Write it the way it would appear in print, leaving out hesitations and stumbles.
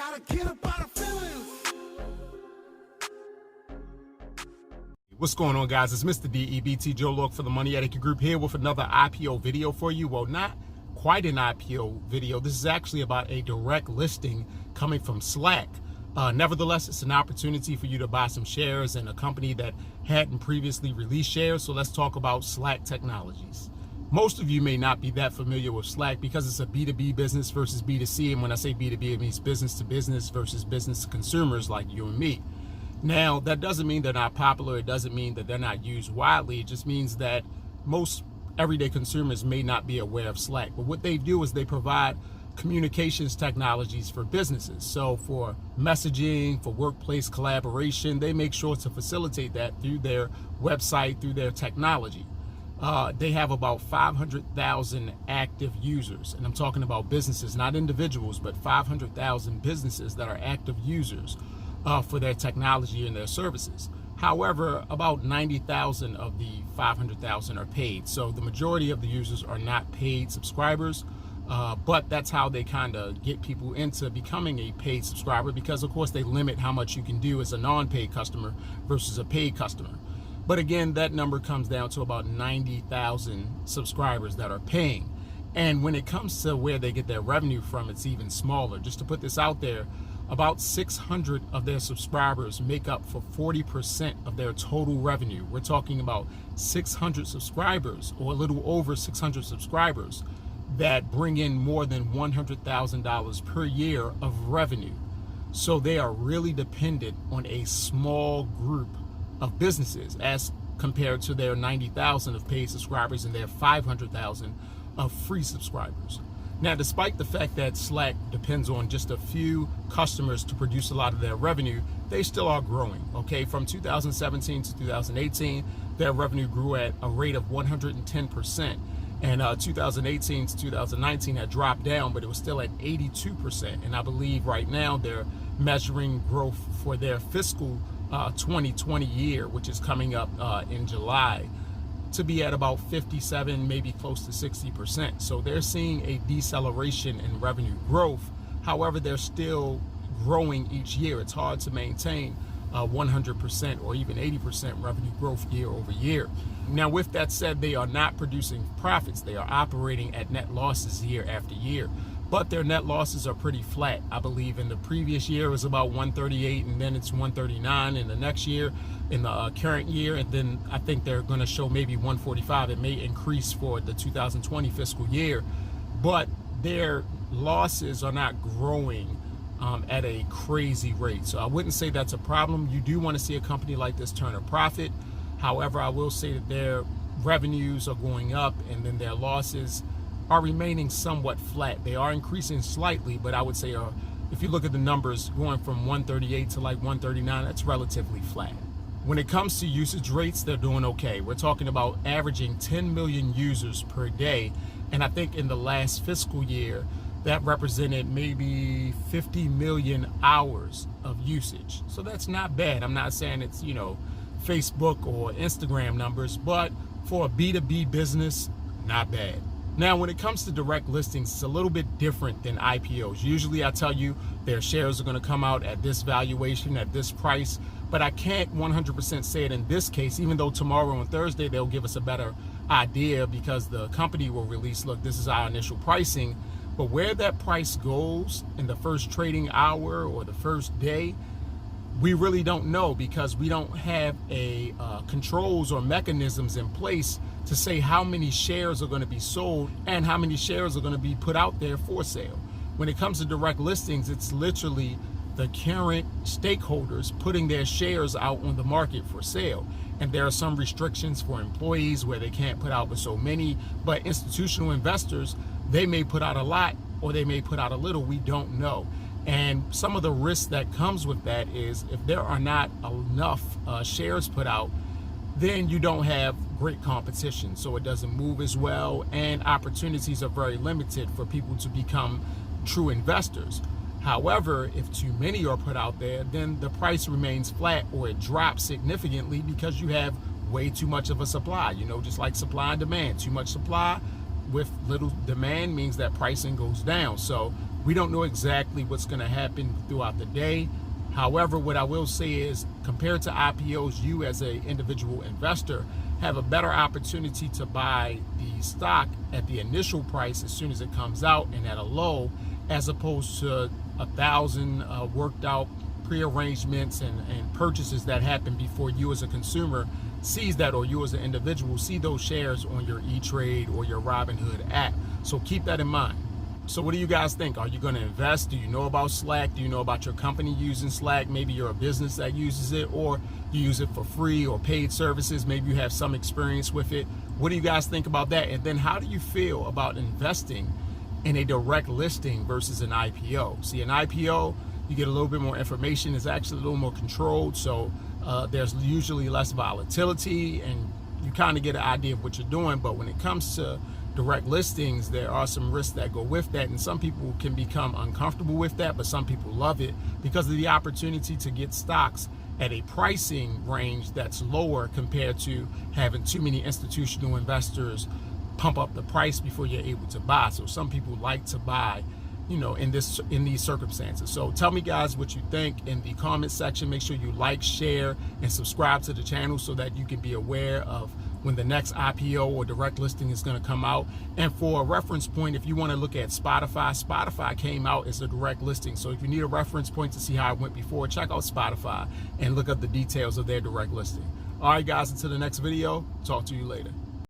gotta get up out of feelings. What's going on, guys? It's Mr. DEBT Joe Lorick for the Money Etiquette Group here with another IPO video for you. Well, not quite an IPO video. This is actually about a direct listing coming from Slack. Nevertheless, it's an opportunity for you to buy some shares in a company that hadn't previously released shares. So let's talk about Slack Technologies. Most of you may not be that familiar with Slack because it's a B2B business versus B2C. And when I say B2B, it means business to business versus business to consumers like you and me. Now, that doesn't mean they're not popular. It doesn't mean that they're not used widely. It just means that most everyday consumers may not be aware of Slack. But what they do is they provide communications technologies for businesses. So for messaging, for workplace collaboration, they make sure to facilitate that through their website, through their technology. They have about 500,000 active users. And I'm talking about businesses, not individuals, but 500,000 businesses that are active users for their technology and their services. However, about 90,000 of the 500,000 are paid. So the majority of the users are not paid subscribers, but that's how they kind of get people into becoming a paid subscriber because, of course, they limit how much you can do as a non-paid customer versus a paid customer. But again, that number comes down to about 90,000 subscribers that are paying. And when it comes to where they get their revenue from, it's even smaller. Just to put this out there, about 600 of their subscribers make up for 40% of their total revenue. We're talking about 600 subscribers, or a little over 600 subscribers, that bring in more than $100,000 per year of revenue. So they are really dependent on a small group of businesses as compared to their 90,000 of paid subscribers and their 500,000 of free subscribers. Now, despite the fact that Slack depends on just a few customers to produce a lot of their revenue, they still are growing, okay? From 2017 to 2018, their revenue grew at a rate of 110%. And 2018 to 2019 had dropped down, but it was still at 82%. And I believe right now they're measuring growth for their fiscal 2020 year, which is coming up in July, to be at about 57, maybe close to 60%. So they're seeing a deceleration in revenue growth. However, they're still growing each year. It's hard to maintain 100% or even 80% revenue growth year over year. Now, with that said, they are not producing profits. They are operating at net losses year after year. But their net losses are pretty flat. I believe in the previous year it was about 138, and then it's 139 in the next year, in the current year, and then I think they're going to show maybe 145. It may increase for the 2020 fiscal year, but their losses are not growing at a crazy rate. So I wouldn't say that's a problem. You do want to see a company like this turn a profit. However, I will say that their revenues are going up and then their losses are remaining somewhat flat. They are increasing slightly, but I would say if you look at the numbers going from 138 to like 139, that's relatively flat. When it comes to usage rates, they're doing okay. We're talking about averaging 10 million users per day. And I think in the last fiscal year, that represented maybe 50 million hours of usage. So that's not bad. I'm not saying it's, Facebook or Instagram numbers, but for a B2B business, not bad. Now, when it comes to direct listings, it's a little bit different than IPOs. Usually I tell you their shares are going to come out at this valuation, at this price, but I can't 100% say it in this case, even though tomorrow on Thursday they'll give us a better idea because the company will release, look, this is our initial pricing. But where that price goes in the first trading hour or the first day, we really don't know because we don't have a controls or mechanisms in place to say how many shares are going to be sold and how many shares are going to be put out there for sale. When it comes to direct listings, it's literally the current stakeholders putting their shares out on the market for sale. And there are some restrictions for employees where they can't put out but so many, but institutional investors, they may put out a lot or they may put out a little, we don't know. And some of the risk that comes with that is if there are not enough shares put out, then you don't have great competition. So it doesn't move as well and opportunities are very limited for people to become true investors. However, if too many are put out there, then the price remains flat or it drops significantly because you have way too much of a supply, just like supply and demand. Too much supply, with little demand means that pricing goes down. So we don't know exactly what's going to happen throughout the day. However, what I will say is, compared to IPOs, you as an individual investor have a better opportunity to buy the stock at the initial price as soon as it comes out and at a low, as opposed to 1,000 worked out pre-arrangements and purchases that happen before you as a consumer sees that, or you as an individual see those shares on your E-Trade or your Robinhood app. So keep that in mind. So what do you guys think? Are you going to invest? Do you know about Slack? Do you know about your company using Slack? Maybe you're a business that uses it, or you use it for free or paid services. Maybe you have some experience with it. What do you guys think about that? And then how do you feel about investing in a direct listing versus an IPO? See, an IPO, you get a little bit more information. It's actually a little more controlled. So there's usually less volatility and you kind of get an idea of what you're doing. But when it comes to direct listings, there are some risks that go with that, and some people can become uncomfortable with that, but some people love it because of the opportunity to get stocks at a pricing range that's lower compared to having too many institutional investors pump up the price before you're able to buy. So some people like to buy, you know, in these circumstances. So tell me, guys, what you think in the comment section. Make sure you like, share, and subscribe to the channel so that you can be aware of when the next IPO or direct listing is going to come out. And for a reference point, if you want to look at Spotify came out as a direct listing. So if you need a reference point to see how it went before, check out Spotify and look up the details of their direct listing. All right, guys, until the next video, talk to you later.